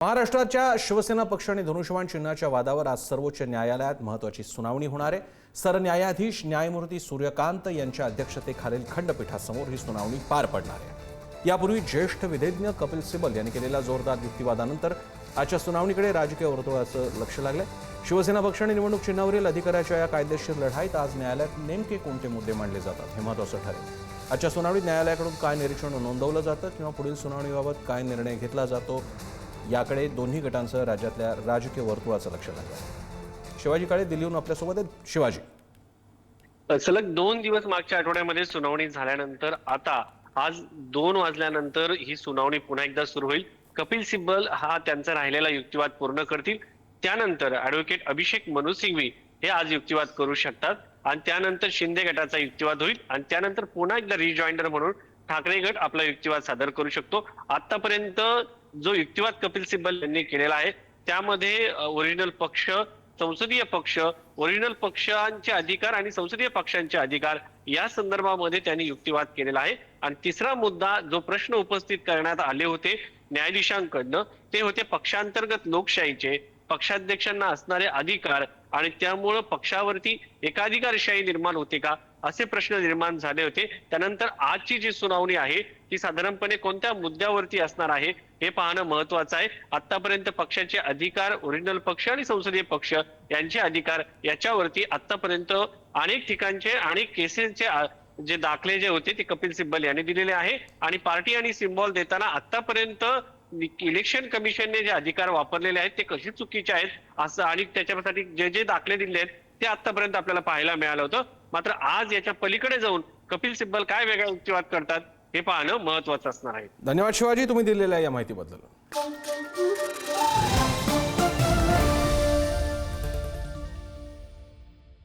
महाराष्ट्राच्या शिवसेना पक्ष आणि धनुष्यबाण चिन्हाच्या वादावर आज सर्वोच्च न्यायालयात महत्त्वाची सुनावणी होणार आहे। सरन्यायाधीश न्यायमूर्ती सूर्यकांत यांच्या अध्यक्षतेखालील खंडपीठासमोर ही सुनावणी पार पडणार आहे। यापूर्वी ज्येष्ठ विधिज्ञ कपिल सिब्बल यांनी केलेल्या जोरदार युक्तिवादानंतर आजच्या सुनावणीकडे राजकीय वर्तुळाचं लक्ष लागलंय। शिवसेना पक्ष आणि निवडणूक चिन्हावरील अधिकाराच्या या कायदेशीर लढाईत आज न्यायालयात नेमके कोणते मुद्दे मांडले जातात हे महत्त्वाचं ठरेल। आजच्या सुनावणीत न्यायालयाकडून काय निरीक्षण नोंदवलं जातं किंवा पुढील सुनावणीबाबत काय निर्णय घेतला जातो याकडे दोन्ही गटांसह राज्यातल्या राजकीय वर्तुळाचं लक्ष लागलं। शिवाजी काळे दिल्लीहून आपल्यासोबत आहेत। शिवाजी, सलग 2 दिवस मागच्या आठवड्यामध्ये सुनावणी झाल्यानंतर आता आज 2 वाजल्यानंतर ही सुनावणी पुन्हा एकदा सुरू होईल। कपिल सिब्बल हा त्यांचा राहिलेला युक्तिवाद पूर्ण करतील। त्यानंतर ॲडव्होकेट अभिषेक मनु सिंघवी हे आज युक्तिवाद करू शकतात आणि त्यानंतर शिंदे गटाचा युक्तिवाद होईल आणि त्यानंतर पुन्हा एकदा रिजॉइंडर म्हणून ठाकरे गट आपला युक्तिवाद सादर करू शकतो। आतापर्यंत जो युक्तिवाद कपिल सिब्बल यांनी केलेला आहे त्यामध्ये ओरिजिनल पक्ष, संसदीय पक्ष, ओरिजिनल पक्षांचे अधिकार आणि संसदीय पक्षांचे अधिकार या संदर्भामध्ये त्यांनी युक्तिवाद केलेला आहे। आणि तिसरा मुद्दा जो प्रश्न उपस्थित करण्यात आले होते न्यायाधीशांकडनं ते होते पक्षांतर्गत लोकशाहीचे, पक्षाध्यक्षांना असणारे अधिकार आणि त्यामुळे पक्षावरती एकाधिकारशाही निर्माण होते का असे प्रश्न निर्माण झाले होते। त्यानंतर आजची जी सुनावणी आहे ती साधारणपणे कोणत्या मुद्द्यावरती असणार आहे हे पाहणं महत्त्वाचं आहे। आतापर्यंत पक्षाचे अधिकार, ओरिजिनल पक्ष आणि संसदीय पक्ष यांचे अधिकार याच्यावरती आतापर्यंत अनेक ठिकाणचे अनेक केसेसचे जे दाखले जे होते ते कपिल सिब्बल यांनी दिलेले आहे। आणि पार्टी आणि सिम्बॉल देताना आतापर्यंत इलेक्शन कमिशनने जे अधिकार वापरलेले आहेत ते कशी चुकीचे आहेत असं आणि त्याच्यासाठी जे जे दाखले दिले आहेत ते आतापर्यंत आपल्याला पाहायला मिळालं होतं। मात्र आज याच्या पलीकडे जाऊन कपिल सिब्बल काय वेगळा युक्तिवाद करतात हे पाहणं महत्त्वाचं असणार आहे। धन्यवाद शिवाजी, तुम्ही दिलेल्या या माहितीबद्दल।